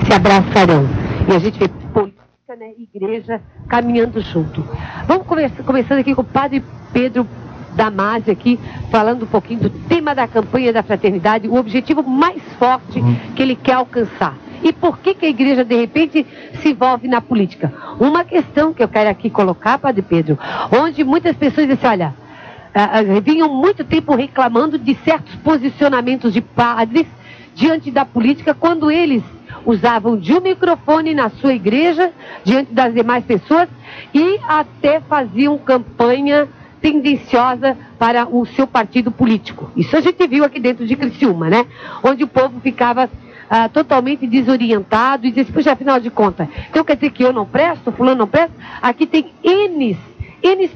se abraçarão. E a gente vê política, né, igreja caminhando junto. Vamos começando aqui com o padre Pedro Damasio aqui, falando um pouquinho do tema da campanha da fraternidade, o objetivo mais forte que ele quer alcançar. E por que a igreja, de repente, se envolve na política? Uma questão que eu quero aqui colocar, padre Pedro, onde muitas pessoas dizem, olha, vinham muito tempo reclamando de certos posicionamentos de padres diante da política, quando eles usavam de um microfone na sua igreja, diante das demais pessoas, e até faziam campanha tendenciosa para o seu partido político. Isso a gente viu aqui dentro de Criciúma, né? Onde o povo ficava totalmente desorientado e dizia, poxa, afinal de contas, então quer dizer que eu não presto, fulano não presta? Aqui tem N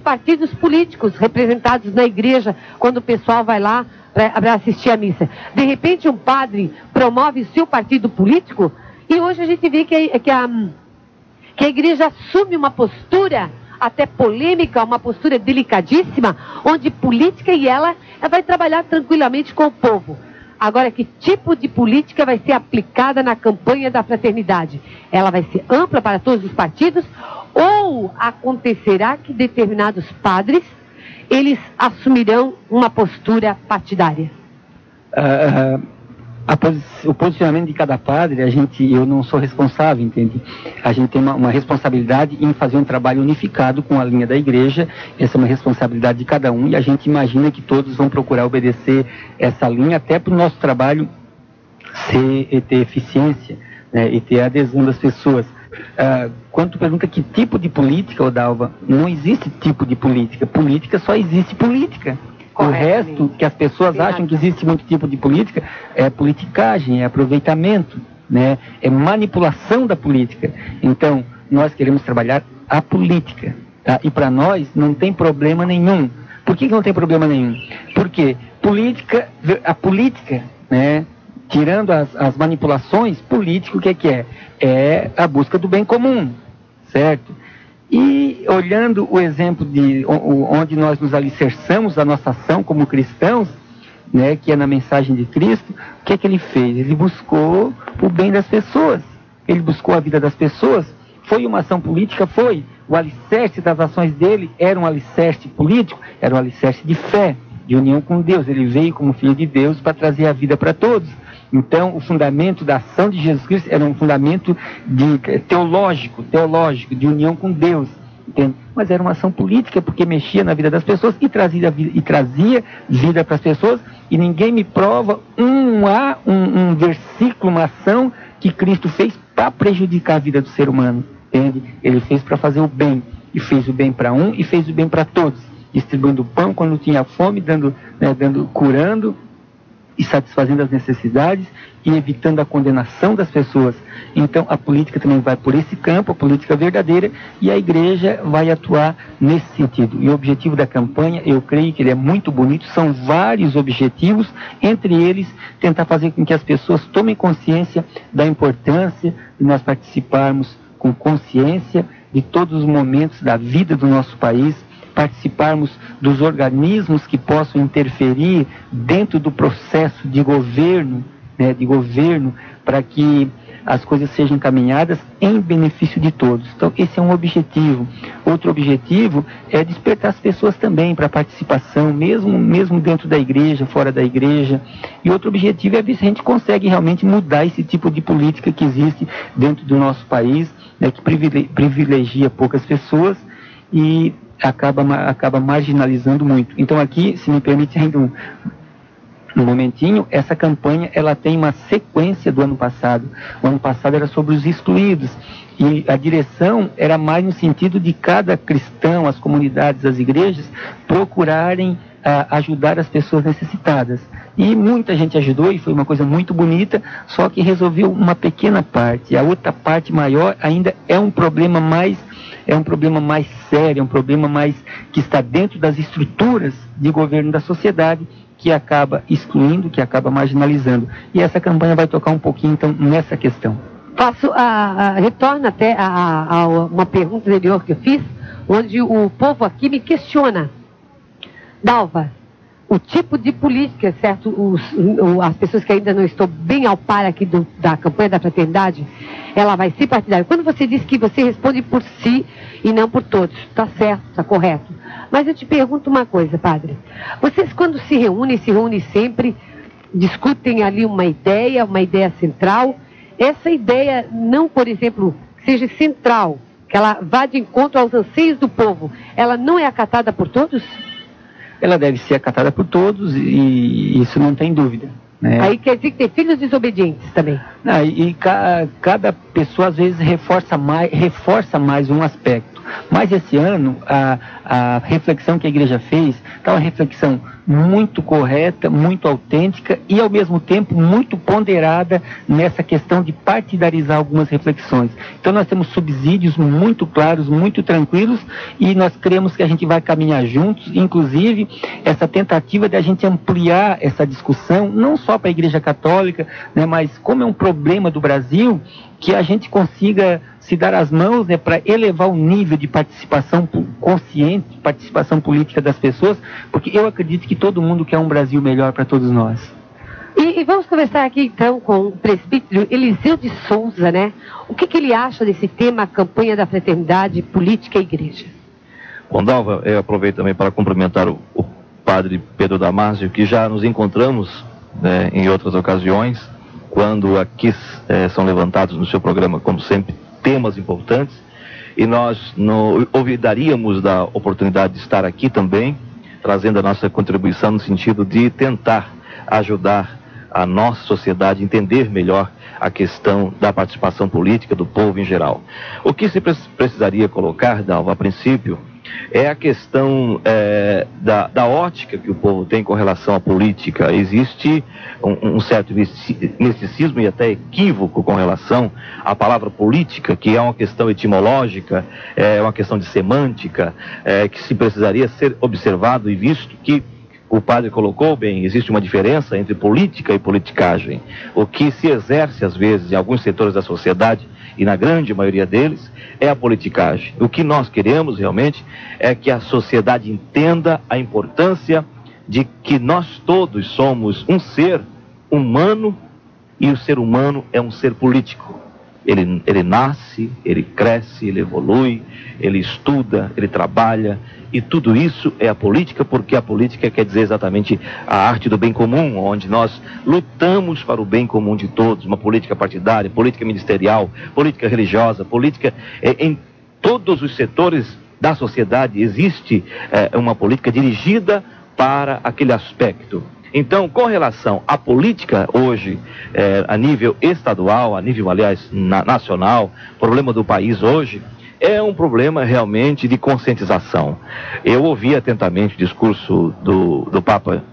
partidos políticos representados na igreja, quando o pessoal vai lá para assistir a missa. De repente um padre promove seu partido político e hoje a gente vê que a igreja assume uma postura até polêmica, uma postura delicadíssima, onde política e ela vai trabalhar tranquilamente com o povo. Agora, que tipo de política vai ser aplicada na campanha da fraternidade? Ela vai ser ampla para todos os partidos ou acontecerá que determinados padres, eles assumirão uma postura partidária? O posicionamento de cada padre, eu não sou responsável, entende? A gente tem uma responsabilidade em fazer um trabalho unificado com a linha da igreja, essa é uma responsabilidade de cada um, e a gente imagina que todos vão procurar obedecer essa linha, até para o nosso trabalho ter eficiência, né, e ter a adesão das pessoas. Quando tu pergunta que tipo de política, Odalva, não existe tipo de política, política só existe política. O resto, que as pessoas acham que existe muito tipo de política, é politicagem, é aproveitamento, né? É manipulação da política. Então, nós queremos trabalhar a política, tá? E para nós não tem problema nenhum. Por que não tem problema nenhum? Porque a política, né? Tirando as manipulações, político o que é? É a busca do bem comum, certo? E olhando o exemplo de onde nós nos alicerçamos a nossa ação como cristãos, né, que é na mensagem de Cristo, o que ele fez? Ele buscou o bem das pessoas, ele buscou a vida das pessoas. Foi uma ação política? Foi. O alicerce das ações dele era um alicerce político, era um alicerce de fé, de união com Deus. Ele veio como filho de Deus para trazer a vida para todos. Então, o fundamento da ação de Jesus Cristo era um fundamento teológico, de união com Deus, entende? Mas era uma ação política, porque mexia na vida das pessoas e trazia vida para as pessoas, e ninguém me prova um versículo, uma ação que Cristo fez para prejudicar a vida do ser humano, entende? Ele fez para fazer o bem, e fez o bem para um, e fez o bem para todos, distribuindo pão quando tinha fome, curando, e satisfazendo as necessidades e evitando a condenação das pessoas. Então a política também vai por esse campo, a política verdadeira, e a igreja vai atuar nesse sentido. E o objetivo da campanha, eu creio que ele é muito bonito, são vários objetivos, entre eles tentar fazer com que as pessoas tomem consciência da importância de nós participarmos com consciência de todos os momentos da vida do nosso país, participarmos dos organismos que possam interferir dentro do processo de governo, né, para que as coisas sejam encaminhadas em benefício de todos. Então, esse é um objetivo. Outro objetivo é despertar as pessoas também para a participação, mesmo dentro da igreja, fora da igreja. E outro objetivo é ver se a gente consegue realmente mudar esse tipo de política que existe dentro do nosso país, né, que privilegia poucas pessoas e acaba marginalizando muito. Então aqui, se me permite ainda um momentinho, essa campanha ela tem uma sequência do ano passado. O ano passado era sobre os excluídos, e a direção era mais no sentido de cada cristão, as comunidades, as igrejas, procurarem ajudar as pessoas necessitadas. E muita gente ajudou, e foi uma coisa muito bonita, só que resolveu uma pequena parte. A outra parte maior ainda é um problema mais sério, é um problema mais que está dentro das estruturas de governo da sociedade, que acaba excluindo, que acaba marginalizando. E essa campanha vai tocar um pouquinho, então, nessa questão. Retorno até a uma pergunta anterior que eu fiz, onde o povo aqui me questiona. Dalva, o tipo de política, certo? As pessoas que ainda não estão bem ao par aqui da campanha da fraternidade, ela vai ser partidária. Quando você diz que você responde por si e não por todos, está certo, está correto. Mas eu te pergunto uma coisa, padre. Vocês, quando se reúnem sempre, discutem ali uma ideia central. Essa ideia não, por exemplo, seja central, que ela vá de encontro aos anseios do povo, ela não é acatada por todos? Ela deve ser acatada por todos e isso não tem dúvida. Né? Aí quer dizer que tem filhos desobedientes também. Cada pessoa às vezes reforça mais um aspecto. Mas esse ano, a reflexão que a igreja fez está uma reflexão muito correta, muito autêntica e, ao mesmo tempo, muito ponderada nessa questão de partidarizar algumas reflexões. Então, nós temos subsídios muito claros, muito tranquilos e nós cremos que a gente vai caminhar juntos, inclusive, essa tentativa de a gente ampliar essa discussão, não só para a Igreja Católica, né, mas como é um problema do Brasil, que a gente consiga se dar as mãos, né, para elevar o nível de participação consciente, participação política das pessoas, porque eu acredito que todo mundo quer um Brasil melhor para todos nós. E vamos conversar aqui então com o presbítero Eliseu de Souza, né? O que ele acha desse tema, a campanha da fraternidade, política e igreja? Bom, Dalva, eu aproveito também para cumprimentar o padre Pedro Damasio, que já nos encontramos, né, em outras ocasiões, quando aqui são levantados no seu programa, como sempre, temas importantes, e nós não olvidaríamos da oportunidade de estar aqui também, trazendo a nossa contribuição no sentido de tentar ajudar a nossa sociedade a entender melhor a questão da participação política do povo em geral. O que se precisaria colocar, Dalva, a princípio, é a questão da ótica que o povo tem com relação à política. Existe um certo misticismo e até equívoco com relação à palavra política, que é uma questão etimológica, é uma questão de semântica, que se precisaria ser observado e visto que o padre colocou bem, existe uma diferença entre política e politicagem. O que se exerce, às vezes, em alguns setores da sociedade, e na grande maioria deles, é a politicagem. O que nós queremos, realmente, é que a sociedade entenda a importância de que nós todos somos um ser humano, e o ser humano é um ser político. Ele nasce, ele cresce, ele evolui, ele estuda, ele trabalha, e tudo isso é a política, porque a política quer dizer exatamente a arte do bem comum, onde nós lutamos para o bem comum de todos, uma política partidária, política ministerial, política religiosa, política em todos os setores da sociedade existe uma política dirigida para aquele aspecto. Então, com relação à política hoje, a nível estadual, a nível, aliás, nacional, o problema do país hoje é um problema realmente de conscientização. Eu ouvi atentamente o discurso do Papa,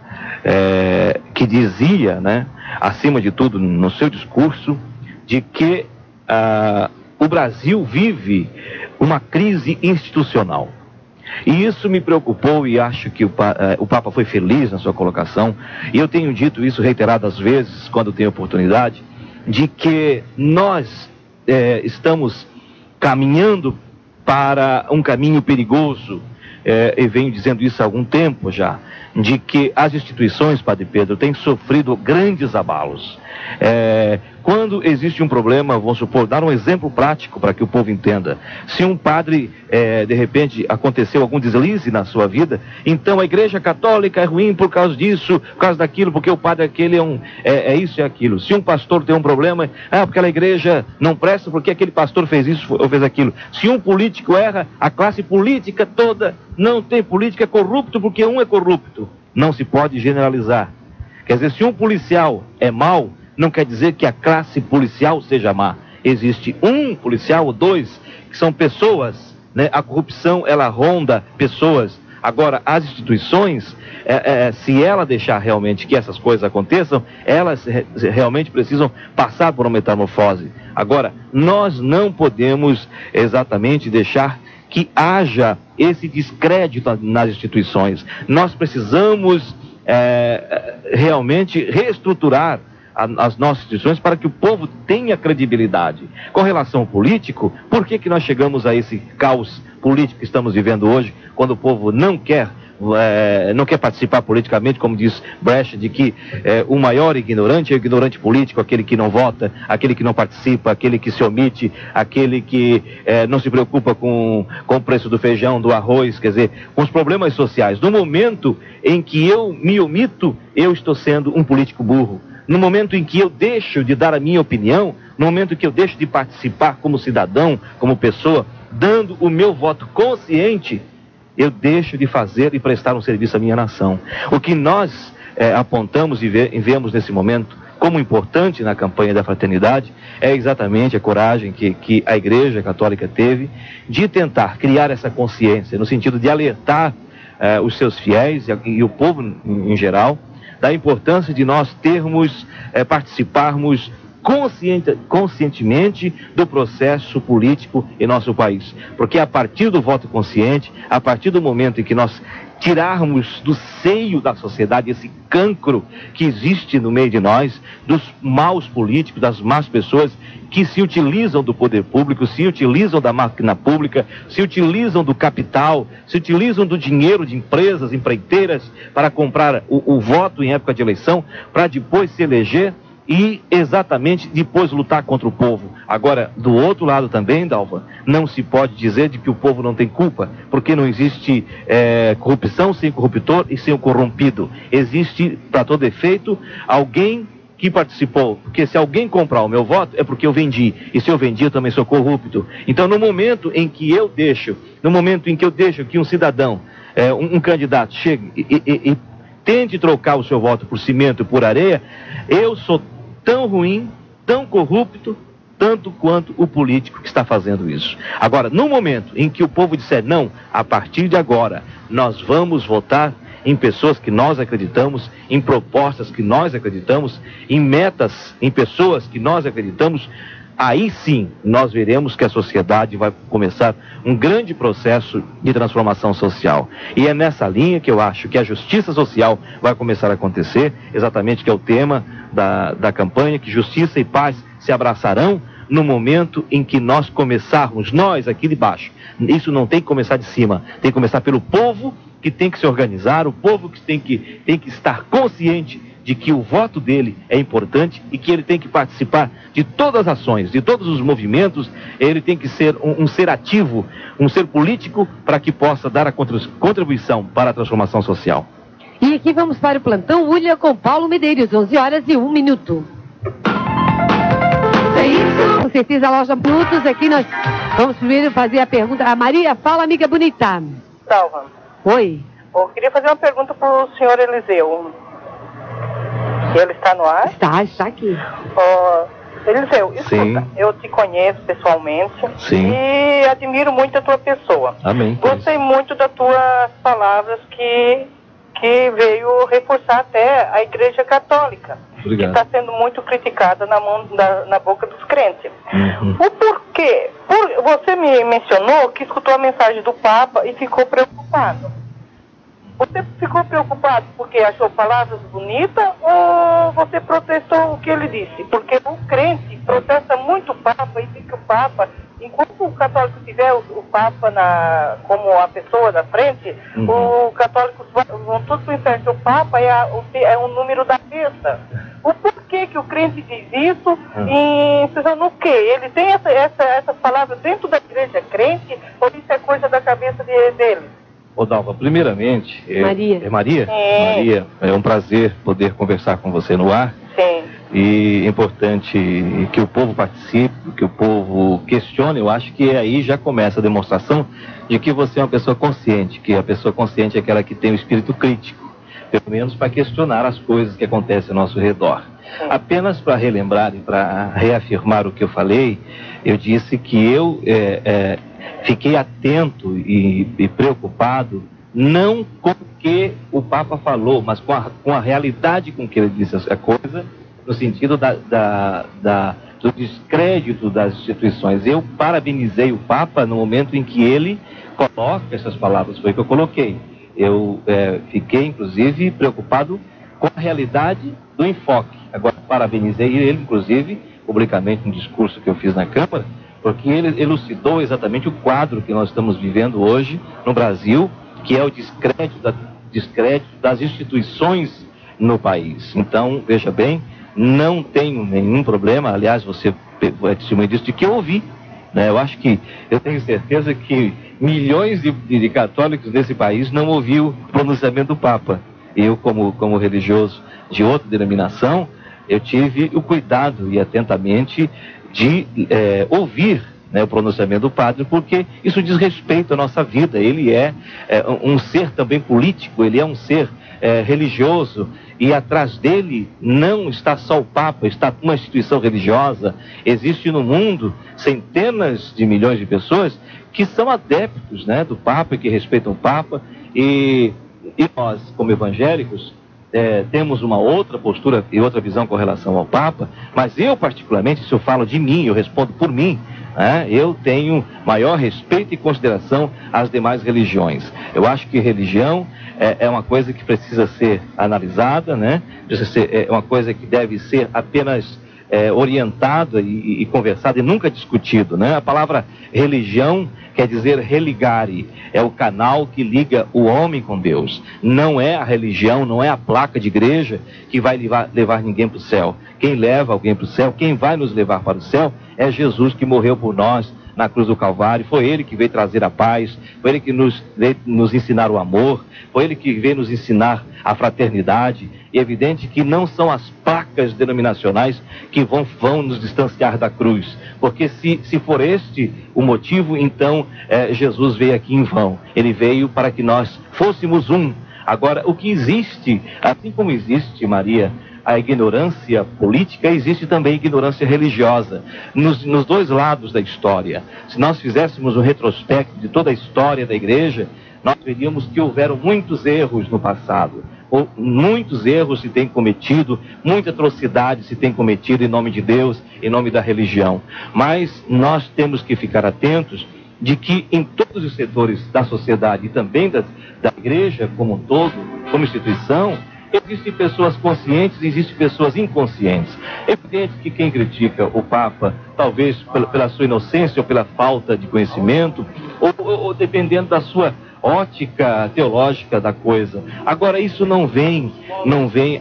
que dizia, né, acima de tudo, no seu discurso, de que o Brasil vive uma crise institucional. E isso me preocupou e acho que o Papa foi feliz na sua colocação. E eu tenho dito isso reiteradas vezes, quando tenho oportunidade, de que nós estamos caminhando para um caminho perigoso, e venho dizendo isso há algum tempo já, de que as instituições, Padre Pedro, têm sofrido grandes abalos. Quando existe um problema, vamos supor, dar um exemplo prático para que o povo entenda. Se um padre, de repente, aconteceu algum deslize na sua vida, então a Igreja Católica é ruim por causa disso, por causa daquilo, porque o padre aquele é isso e aquilo. Se um pastor tem um problema, porque aquela igreja não presta porque aquele pastor fez isso ou fez aquilo. Se um político erra, a classe política toda não tem política, é corrupto porque um é corrupto. Não se pode generalizar. Quer dizer, se um policial é mau, não quer dizer que a classe policial seja má. Existe um policial ou dois que são pessoas, né? A corrupção, ela ronda pessoas. Agora, as instituições, se ela deixar realmente que essas coisas aconteçam, elas realmente precisam passar por uma metamorfose. Agora, nós não podemos exatamente deixar que haja esse descrédito nas instituições. Nós precisamos realmente reestruturar as nossas instituições para que o povo tenha credibilidade. Com relação ao político, por que nós chegamos a esse caos político que estamos vivendo hoje, quando o povo não quer não quer participar politicamente, como diz Brecht, de que o maior ignorante é o ignorante político, aquele que não vota, aquele que não participa, aquele que se omite, aquele que não se preocupa com o preço do feijão, do arroz, quer dizer, com os problemas sociais. No momento em que eu me omito, eu estou sendo um político burro. No momento em que eu deixo de dar a minha opinião, no momento em que eu deixo de participar como cidadão, como pessoa, dando o meu voto consciente, eu deixo de fazer e prestar um serviço à minha nação. O que nós apontamos e vemos nesse momento como importante na campanha da fraternidade é exatamente a coragem que a Igreja Católica teve de tentar criar essa consciência, no sentido de alertar os seus fiéis e o povo em geral, da importância de nós participarmos conscientemente do processo político em nosso país. Porque a partir do voto consciente, a partir do momento em que nós tirarmos do seio da sociedade esse cancro que existe no meio de nós, dos maus políticos, das más pessoas que se utilizam do poder público, se utilizam da máquina pública, se utilizam do capital, se utilizam do dinheiro de empresas, empreiteiras, para comprar o voto em época de eleição, para depois se eleger e exatamente depois lutar contra o povo. Agora, do outro lado também, Dalva, não se pode dizer de que o povo não tem culpa, porque não existe corrupção sem corruptor e sem o corrompido. Existe, para todo efeito, alguém que participou, porque se alguém comprar o meu voto é porque eu vendi, e se eu vendi eu também sou corrupto. Então, no momento em que eu deixo que um cidadão, um candidato chegue e tente trocar o seu voto por cimento e por areia, eu sou tão ruim, tão corrupto, tanto quanto o político que está fazendo isso. Agora, no momento em que o povo disser, não, a partir de agora, nós vamos votar em pessoas que nós acreditamos, em propostas que nós acreditamos, em metas, em pessoas que nós acreditamos, aí sim nós veremos que a sociedade vai começar um grande processo de transformação social. E é nessa linha que eu acho que a justiça social vai começar a acontecer, exatamente que é o tema da campanha, que justiça e paz se abraçarão no momento em que nós começarmos, nós aqui de baixo. Isso não tem que começar de cima, tem que começar pelo povo, que tem que se organizar, o povo que tem que estar consciente de que o voto dele é importante e que ele tem que participar de todas as ações, de todos os movimentos. Ele tem que ser um ser ativo, um ser político, para que possa dar a contribuição para a transformação social. E aqui vamos para o plantão William com Paulo Medeiros, 11h01. É isso? Com certeza, a loja Minutos. Aqui nós vamos primeiro fazer a pergunta. A Maria, fala, amiga bonita. Salva. Oi. Eu queria fazer uma pergunta para o senhor Eliseu. Ele está no ar? Está aqui. Eliseu, escuta, sim. Eu te conheço pessoalmente. Sim. E admiro muito a tua pessoa. Amém. Gostei muito das tuas palavras que veio reforçar até a Igreja Católica. Obrigado. Que está sendo muito criticada na boca dos crentes. Uhum. O porquê? Você me mencionou que escutou a mensagem do Papa e ficou preocupado. Você ficou preocupado porque achou palavras bonitas ou você protestou o que ele disse? Porque o crente protesta muito o Papa e diz que o Papa, enquanto o católico tiver o Papa como a pessoa da frente, o católico vão todos para o inferno. O Papa é um número da besta. O porquê que o crente diz isso e precisando no quê? Ele tem essas palavras dentro da igreja crente ou isso é coisa da cabeça dele? Ô Dalva, primeiramente, Maria. É Maria? Sim. Maria, é um prazer poder conversar com você no ar. Sim. E é importante que o povo participe, que o povo questione. Eu acho que aí já começa a demonstração de que você é uma pessoa consciente, que a pessoa consciente é aquela que tem o espírito crítico, pelo menos para questionar as coisas que acontecem ao nosso redor. Sim. Apenas para relembrar e para reafirmar o que eu falei, eu disse que eu fiquei atento e preocupado, não com o que o Papa falou, mas com a realidade com que ele disse a coisa, no sentido do descrédito das instituições. Eu parabenizei o Papa no momento em que ele coloca essas palavras, foi o que eu coloquei. Eu fiquei, inclusive, preocupado com a realidade do enfoque. Agora, parabenizei ele, inclusive, publicamente, no discurso que eu fiz na Câmara, porque ele elucidou exatamente o quadro que nós estamos vivendo hoje no Brasil, que é o descrédito das instituições no país. Então, veja bem, não tenho nenhum problema, aliás, você é testemunha disso, de que eu ouvi, né? Eu tenho certeza que milhões de católicos nesse país não ouviu o pronunciamento do Papa. Eu, como religioso de outra denominação, eu tive o cuidado e atentamente de ouvir, né, o pronunciamento do padre, porque isso diz respeito à nossa vida. Ele é um ser também político, ele é um ser religioso, e atrás dele não está só o Papa, está uma instituição religiosa. Existe no mundo centenas de milhões de pessoas que são adeptos, né, do Papa e que respeitam o Papa, e nós, como evangélicos, temos uma outra postura e outra visão com relação ao Papa, mas eu particularmente, se eu falo de mim, eu respondo por mim, eu tenho maior respeito e consideração às demais religiões. Eu acho que religião é uma coisa que precisa ser analisada, né? É uma coisa que deve ser apenas orientada e conversada e nunca discutido, né? A palavra religião quer dizer religare, é o canal que liga o homem com Deus. Não é a religião, não é a placa de igreja que vai levar ninguém para o céu. Quem leva alguém para o céu, quem vai nos levar para o céu, é Jesus, que morreu por nós na cruz do Calvário. Foi Ele que veio trazer a paz, foi Ele que veio nos ensinar o amor, foi Ele que veio nos ensinar a fraternidade. E é evidente que não são as placas denominacionais que vão nos distanciar da cruz, porque se for este o motivo, então Jesus veio aqui em vão. Ele veio para que nós fôssemos um. Agora, o que existe, assim como existe, Maria, a ignorância política, existe também a ignorância religiosa, nos dois lados da história. Se nós fizéssemos um retrospecto de toda a história da igreja, nós veríamos que houveram muitos erros no passado. Muitos erros se têm cometido, muita atrocidade se tem cometido em nome de Deus, em nome da religião. Mas nós temos que ficar atentos de que em todos os setores da sociedade e também da igreja como um todo, como instituição, existem pessoas conscientes e existem pessoas inconscientes. É evidente que quem critica o Papa, talvez pela sua inocência ou pela falta de conhecimento, ou dependendo da sua ótica teológica da coisa. Agora, isso não vem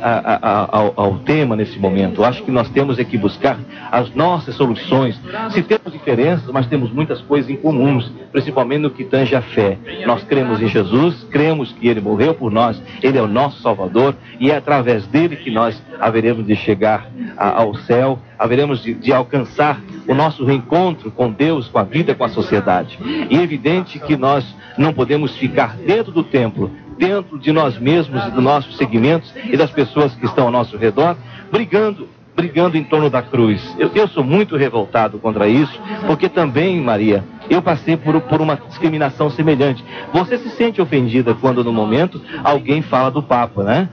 ao tema nesse momento. Eu acho que nós temos que buscar as nossas soluções. Se temos diferenças, mas temos muitas coisas em comuns, principalmente no que tange a fé. Nós cremos em Jesus, cremos que Ele morreu por nós, Ele é o nosso Salvador, e é através dele que nós haveremos de chegar ao céu, haveremos de alcançar o nosso reencontro com Deus, com a vida, com a sociedade. E é evidente que nós não podemos ficar dentro do templo, dentro de nós mesmos e dos nossos segmentos e das pessoas que estão ao nosso redor, brigando em torno da cruz. Eu sou muito revoltado contra isso, porque também, Maria, eu passei por uma discriminação semelhante. Você se sente ofendida quando, no momento, alguém fala do Papa, né?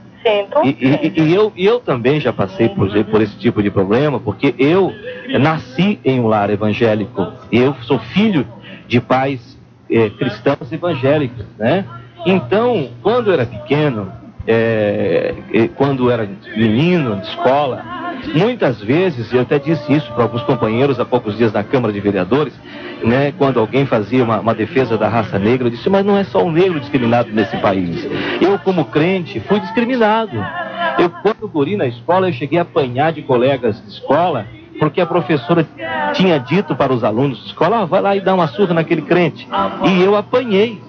E eu também já passei por esse tipo de problema, porque eu nasci em um lar evangélico. Eu sou filho de pais cristãos evangélicos, né? Então, quando eu era pequeno, quando eu era menino de escola, muitas vezes, eu até disse isso para alguns companheiros há poucos dias na Câmara de Vereadores, né, quando alguém fazia uma defesa da raça negra, eu disse, mas não é só um negro discriminado nesse país. Eu, como crente, fui discriminado. Quando guri na escola, eu cheguei a apanhar de colegas de escola, porque a professora tinha dito para os alunos de escola, vai lá e dá uma surra naquele crente. E eu apanhei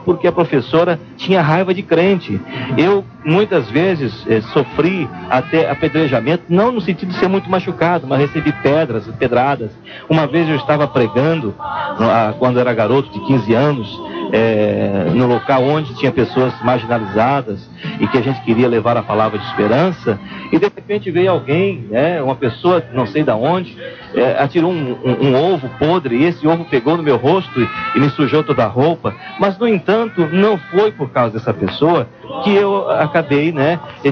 porque a professora tinha raiva de crente. Eu, muitas vezes, sofri até apedrejamento, não no sentido de ser muito machucado, mas recebi pedradas. Uma vez eu estava pregando, quando era garoto de 15 anos, no local onde tinha pessoas marginalizadas e que a gente queria levar a palavra de esperança, e de repente veio alguém, uma pessoa, não sei de onde, atirou um ovo podre, e esse ovo pegou no meu rosto e me sujou toda a roupa. Mas, no entanto, não foi por causa dessa pessoa que eu acabei,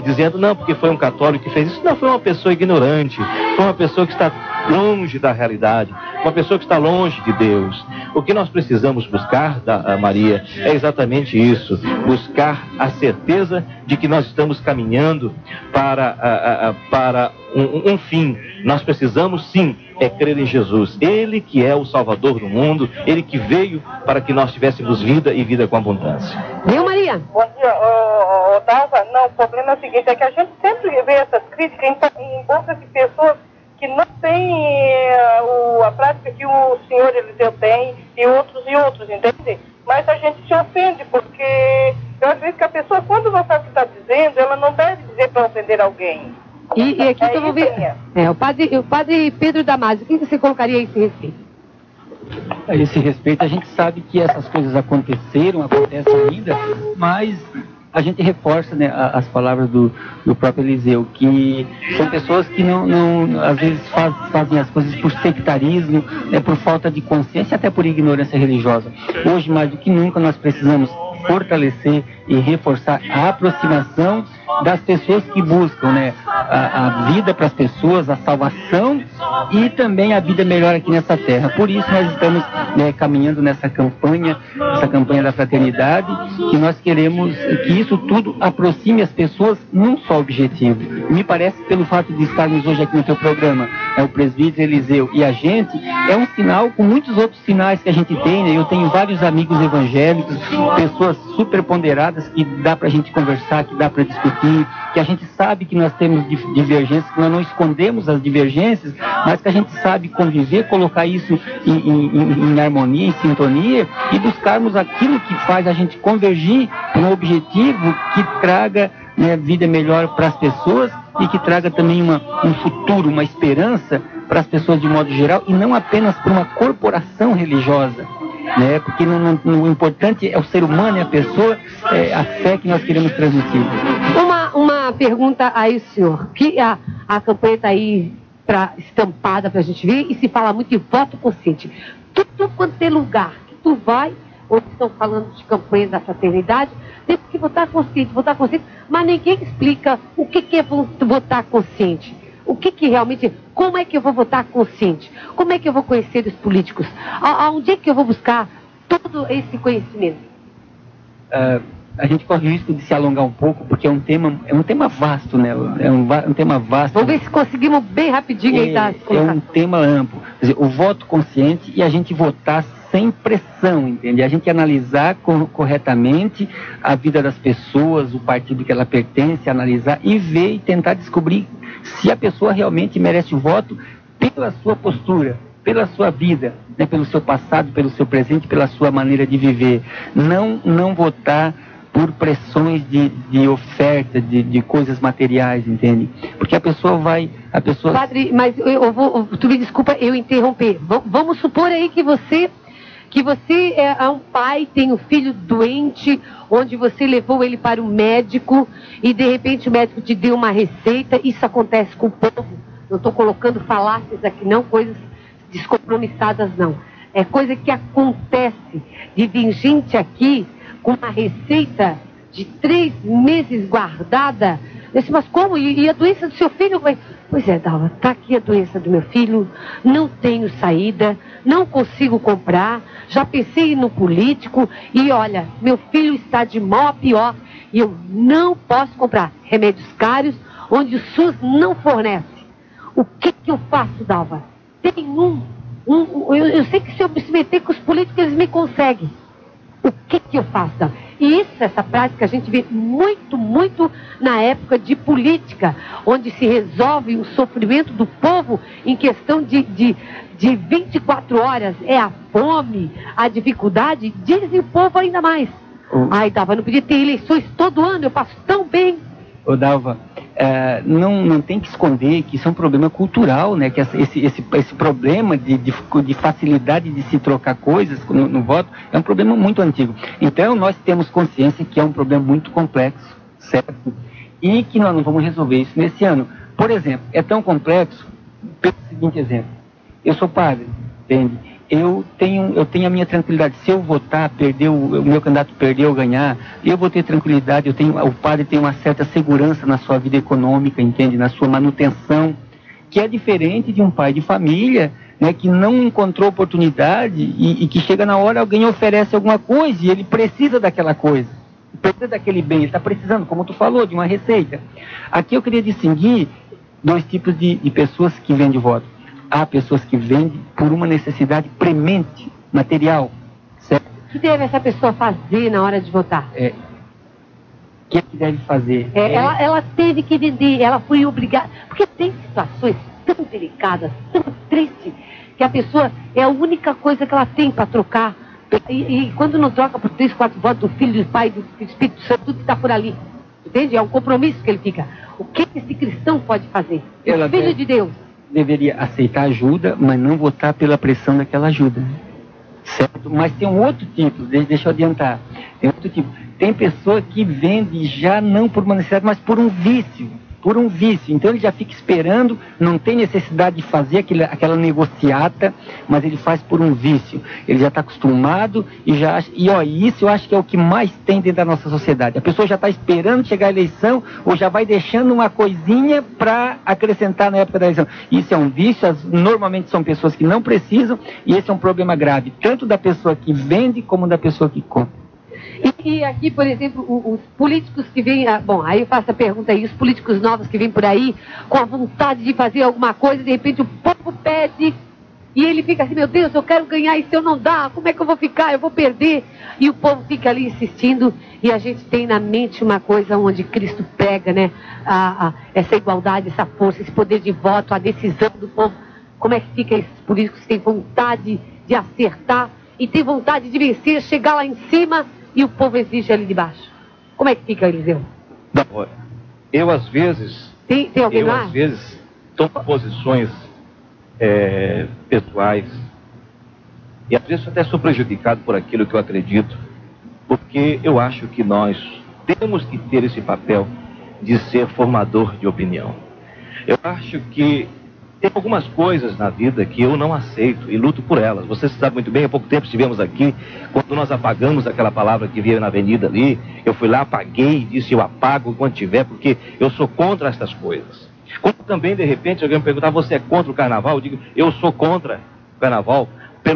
dizendo, não, porque foi um católico que fez isso. Não, foi uma pessoa ignorante, foi uma pessoa que está longe da realidade, uma pessoa que está longe de Deus. O que nós precisamos buscar, Maria, é exatamente isso, buscar a certeza de que nós estamos caminhando para um fim. Nós precisamos sim crer em Jesus, Ele que é o Salvador do mundo, Ele que veio para que nós tivéssemos vida e vida com abundância. Viu, Maria? Bom dia, Dalva. Não, o problema é o seguinte, é que a gente sempre vê essas críticas em boca de pessoas que não têm a prática que o senhor Eliseu tem e outros, entende? Mas a gente se ofende, porque eu acredito que a pessoa, quando não sabe o que está dizendo, ela não deve dizer para ofender alguém. E aqui que eu vou ver. O padre Pedro Damasio, o que você colocaria a esse respeito? A esse respeito, a gente sabe que essas coisas acontecem ainda, mas a gente reforça, né, as palavras do próprio Eliseu, que são pessoas que não às vezes fazem as coisas por sectarismo, por falta de consciência, até por ignorância religiosa. Hoje, mais do que nunca, nós precisamos fortalecer e reforçar a aproximação das pessoas que buscam, né, a vida para as pessoas, a salvação e também a vida melhor aqui nessa terra. Por isso nós estamos, né, caminhando nessa campanha da fraternidade, que nós queremos que isso tudo aproxime as pessoas num só objetivo. Me parece, pelo fato de estarmos hoje aqui no teu programa, o presbítero Eliseu e a gente, é um sinal com muitos outros sinais que a gente tem, né? Eu tenho vários amigos evangélicos, pessoas super ponderadas que dá pra gente conversar, que dá pra discutir, que a gente sabe que nós temos divergências, que nós não escondemos as divergências, mas que a gente sabe conviver, colocar isso em harmonia, em sintonia e buscarmos aquilo que faz a gente convergir para um objetivo que traga, né, vida melhor para as pessoas e que traga também um futuro, uma esperança para as pessoas de modo geral e não apenas para uma corporação religiosa, né? Porque o importante é o ser humano, é a pessoa, é a fé que nós queremos transmitir. Uma pergunta aí, senhor, que a campanha está aí estampada para a gente ver e se fala muito de voto consciente. Tudo quanto é lugar que tu vai, onde estão falando de campanha da fraternidade, tem que votar consciente, mas ninguém explica o que é votar consciente. O que realmente, como é que eu vou votar consciente? Como é que eu vou conhecer os políticos? Aonde é que eu vou buscar todo esse conhecimento? A gente corre o risco de se alongar um pouco, porque é um tema vasto, né? É um tema vasto. Vamos ver se conseguimos bem rapidinho aí dar. É um tema amplo. Quer dizer, o voto consciente e a gente votar sem pressão, entende? A gente analisar corretamente a vida das pessoas, o partido que ela pertence, analisar e ver e tentar descobrir se a pessoa realmente merece o voto pela sua postura, pela sua vida, né? Pelo seu passado, pelo seu presente, pela sua maneira de viver. Não votar por pressões de oferta, de coisas materiais, entende? Porque a pessoa vai... Padre, mas tu me desculpa eu interromper. Vamos supor aí que você é um pai, tem um filho doente, onde você levou ele para o médico e de repente o médico te deu uma receita. Isso acontece com o povo. Não estou colocando falácias aqui não, coisas descompromissadas não. É coisa que acontece de vir gente aqui com uma receita de 3 meses guardada. Eu disse, mas como? E a doença do seu filho? Pois é, Dalva, está aqui a doença do meu filho, não tenho saída, não consigo comprar, já pensei no político e olha, meu filho está de mal a pior e eu não posso comprar remédios caros onde o SUS não fornece. O que eu faço, Dalva? Tem eu sei que se eu me meter com os políticos eles me conseguem. O que eu faço, Dalva? E essa prática a gente vê muito, muito na época de política, onde se resolve o sofrimento do povo em questão de 24 horas. É a fome, a dificuldade, dizem o povo ainda mais. Ai, Dalva, não podia ter eleições todo ano, eu passo tão bem. Ô, Dalva, não tem que esconder que isso é um problema cultural, né? Que esse problema de facilidade de se trocar coisas no voto é um problema muito antigo. Então, nós temos consciência que é um problema muito complexo, certo? E que nós não vamos resolver isso nesse ano. Por exemplo, é tão complexo, pelo seguinte exemplo. Eu sou padre, entende? Eu tenho a minha tranquilidade. Se eu votar, o meu candidato perder ou ganhar, eu vou ter tranquilidade. O padre tem uma certa segurança na sua vida econômica, entende? Na sua manutenção. que é diferente de um pai de família, né, que não encontrou oportunidade e que chega na hora, alguém oferece alguma coisa e ele precisa daquela coisa, precisa daquele bem, ele está precisando, como tu falou, de uma receita. Aqui eu queria distinguir dois tipos de pessoas que vendem voto. Há pessoas que vendem por uma necessidade premente, material, certo? O que deve essa pessoa fazer na hora de votar? O que é que deve fazer? Ela teve que vender, ela foi obrigada. Porque tem situações tão delicadas, tão tristes, que a pessoa é a única coisa que ela tem para trocar. E quando não troca por 3, 4 votos do Filho, do Pai, do Espírito Santo, tudo está por ali. Entende? É um compromisso que ele fica. O que esse cristão pode fazer? O Filho de Deus deveria aceitar ajuda, mas não votar pela pressão daquela ajuda. Certo? Mas tem um outro tipo, deixa eu adiantar. Tem outro tipo. Tem pessoa que vende já não por uma necessidade, mas por um vício. Por um vício. Então ele já fica esperando, não tem necessidade de fazer aquela negociata, mas ele faz por um vício. Ele já está acostumado e já acha. E isso eu acho que é o que mais tem dentro da nossa sociedade. A pessoa já está esperando chegar a eleição ou já vai deixando uma coisinha para acrescentar na época da eleição. Isso é um vício, normalmente são pessoas que não precisam, e esse é um problema grave, tanto da pessoa que vende como da pessoa que compra. E aqui, por exemplo, os políticos que vêm... Bom, aí eu faço a pergunta aí, os políticos novos que vêm por aí, com a vontade de fazer alguma coisa, de repente o povo pede, e ele fica assim, meu Deus, eu quero ganhar, e se eu não dar, como é que eu vou ficar? Eu vou perder. E o povo fica ali insistindo, e a gente tem na mente uma coisa onde Cristo prega, né? Essa igualdade, essa força, esse poder de voto, a decisão do povo. Como é que fica esses políticos que têm vontade de acertar, e têm vontade de vencer, chegar lá em cima... E o povo exige ali de baixo. Como é que fica, Eliseu? Eu, às vezes... Tem alguém lá? Às vezes, tomo posições pessoais. E, às vezes, até sou prejudicado por aquilo que eu acredito. Porque eu acho que nós temos que ter esse papel de ser formador de opinião. Eu acho que tem algumas coisas na vida que eu não aceito e luto por elas. Você sabe muito bem, há pouco tempo estivemos aqui, quando nós apagamos aquela palavra que veio na avenida ali, eu fui lá, apaguei e disse, eu apago quando tiver, porque eu sou contra essas coisas. Como também, de repente, alguém me perguntar, você é contra o carnaval? Eu digo, eu sou contra o carnaval,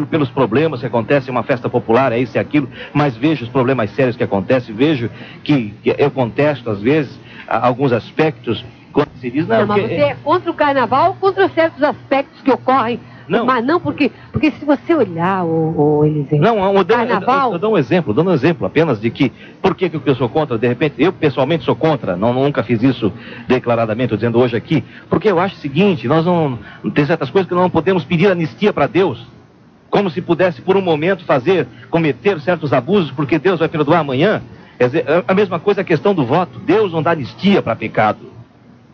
pelos problemas que acontecem, uma festa popular, é isso e aquilo, mas vejo os problemas sérios que acontecem, vejo que eu contesto, às vezes, alguns aspectos. Quando se diz, não, mas você é contra o carnaval ou contra certos aspectos que ocorrem? Não. Mas não, porque se você olhar, o Eliseu, não, carnaval... Eu dou um exemplo apenas de que, por que eu sou contra, de repente, eu pessoalmente sou contra, nunca fiz isso declaradamente, estou dizendo hoje aqui, porque eu acho o seguinte, nós não tem certas coisas que nós não podemos pedir anistia para Deus, como se pudesse por um momento cometer certos abusos, porque Deus vai perdoar amanhã. Quer dizer, a mesma coisa a questão do voto, Deus não dá anistia para pecado.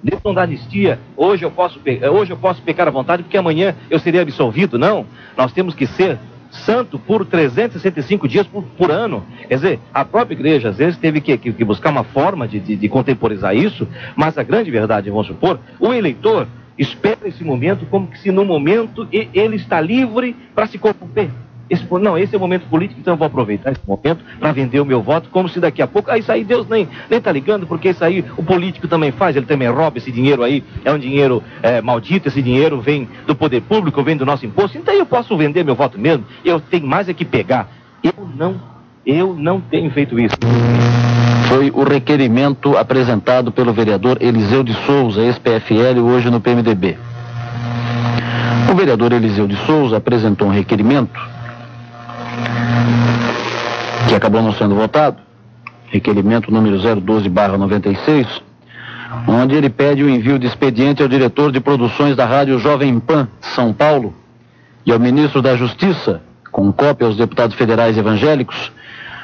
Deus não dá anistia, hoje eu posso pecar à vontade porque amanhã eu serei absolvido. Não, nós temos que ser santo por 365 dias por ano. Quer dizer, a própria igreja às vezes teve que buscar uma forma de contemporizar isso, mas a grande verdade, vamos supor, o eleitor espera esse momento como que se no momento ele está livre para se corromper. Esse é o momento político, então eu vou aproveitar esse momento para vender o meu voto, como se daqui a pouco, isso aí Deus nem está ligando, porque isso aí o político também faz, ele também rouba esse dinheiro aí, é um dinheiro maldito, esse dinheiro vem do poder público, vem do nosso imposto, então eu posso vender meu voto mesmo, eu tenho mais é que pegar. Eu não tenho feito isso. Foi o requerimento apresentado pelo vereador Eliseu de Souza, ex-PFL, hoje no PMDB. O vereador Eliseu de Souza apresentou um requerimento que acabou não sendo votado, requerimento número 012/96, onde ele pede o envio de expediente ao diretor de produções da Rádio Jovem Pan, São Paulo, e ao ministro da Justiça, com cópia aos deputados federais evangélicos,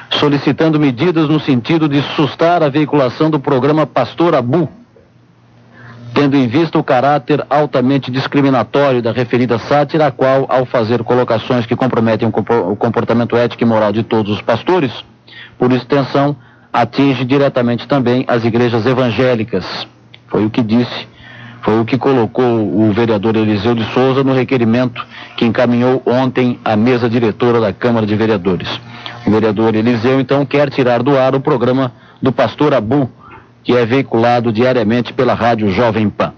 solicitando medidas no sentido de sustar a veiculação do programa Pastor Abu, tendo em vista o caráter altamente discriminatório da referida sátira, a qual, ao fazer colocações que comprometem o comportamento ético e moral de todos os pastores, por extensão, atinge diretamente também as igrejas evangélicas. Foi o que disse, foi o que colocou o vereador Eliseu de Souza no requerimento que encaminhou ontem à mesa diretora da Câmara de Vereadores. O vereador Eliseu, então, quer tirar do ar o programa do Pastor Abu, que é veiculado diariamente pela Rádio Jovem Pan.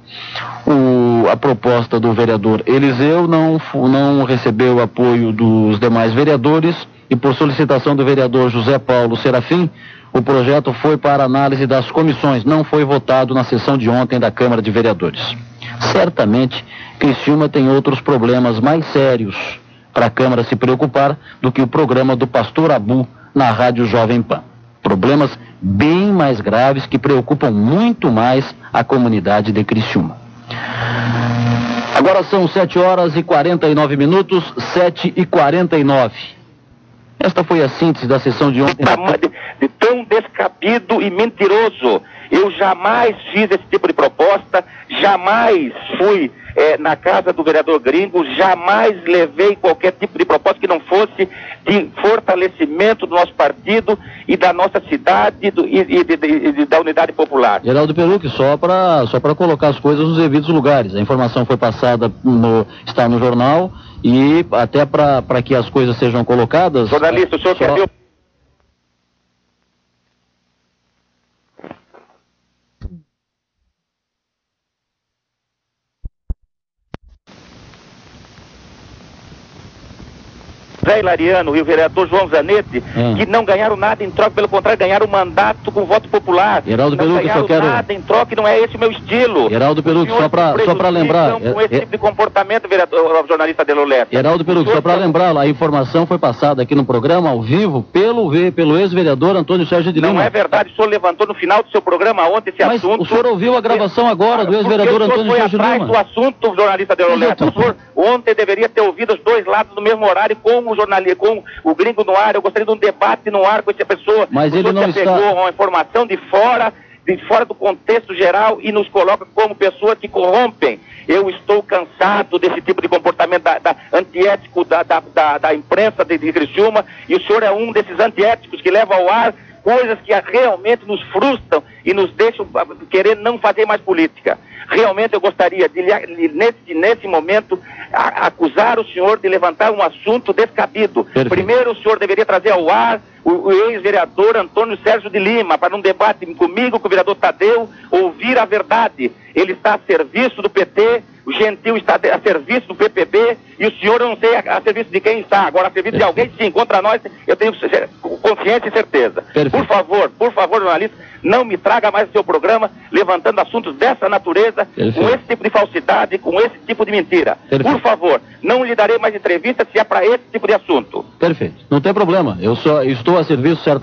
A proposta do vereador Eliseu não recebeu apoio dos demais vereadores e, por solicitação do vereador José Paulo Serafim, o projeto foi para análise das comissões, não foi votado na sessão de ontem da Câmara de Vereadores. Certamente, Criciúma tem outros problemas mais sérios para a Câmara se preocupar do que o programa do Pastor Abu na Rádio Jovem Pan. Problemas bem mais graves que preocupam muito mais a comunidade de Criciúma. Agora são 7h49, 7h49. Esta foi a síntese da sessão de ontem. De tão descabido e mentiroso. Eu jamais fiz esse tipo de proposta, jamais fui na casa do vereador Gringo, jamais levei qualquer tipo de proposta que não fosse de fortalecimento do nosso partido e da nossa cidade e da unidade popular. Geraldo Perucchi, só para colocar as coisas nos devidos lugares. A informação foi passada, está no jornal, e até para que as coisas sejam colocadas... Jornalista, o senhor quer ver... Zé Hilariano e o vereador João Zanetti, que não ganharam nada em troca, pelo contrário, ganharam mandato com voto popular. Geraldo Perucchi, não ganharam nada em troca, e não é esse o meu estilo. Geraldo Perucchi, só para lembrar... com esse tipo de comportamento, vereador, jornalista Deloleta. Geraldo Perucchi, só para lembrar, a informação foi passada aqui no programa, ao vivo, pelo ex-vereador Antônio Sérgio de Lima. Não é verdade, o senhor levantou no final do seu programa ontem esse assunto. Mas o senhor ouviu a gravação agora do ex-vereador Antônio Sérgio de Lima? O senhor foi atrás do assunto, jornalista Deloleta. O senhor ontem deveria ter ouvido os dois lados no mesmo horário, com o jornalista, com o Gringo no ar. Eu gostaria de um debate no ar com essa pessoa. Mas ele não está... pegou uma informação de fora do contexto geral e nos coloca como pessoas que corrompem. Eu estou cansado desse tipo de comportamento antiético da imprensa de Criciúma, e o senhor é um desses antiéticos que leva ao ar coisas que realmente nos frustram e nos deixam querer não fazer mais política. Realmente eu gostaria de, nesse momento, acusar o senhor de levantar um assunto descabido. Perfeito. Primeiro, o senhor deveria trazer ao ar o ex-vereador Antônio Sérgio de Lima, para um debate comigo, com o vereador Tadeu, ouvir a verdade. Ele está a serviço do PT, o Gentil está a serviço do PPB, e o senhor, eu não sei a serviço de quem está. Agora, a serviço de alguém, sim, contra nós, eu tenho consciência e certeza. Perfeito. Por favor, jornalista, não me traga mais o seu programa levantando assuntos dessa natureza, Perfeito. com esse tipo de falsidade, com esse tipo de mentira. Perfeito. Por favor, não lhe darei mais entrevista se é para esse tipo de assunto. Perfeito. Não tem problema. Eu só estou a serviço, certamente.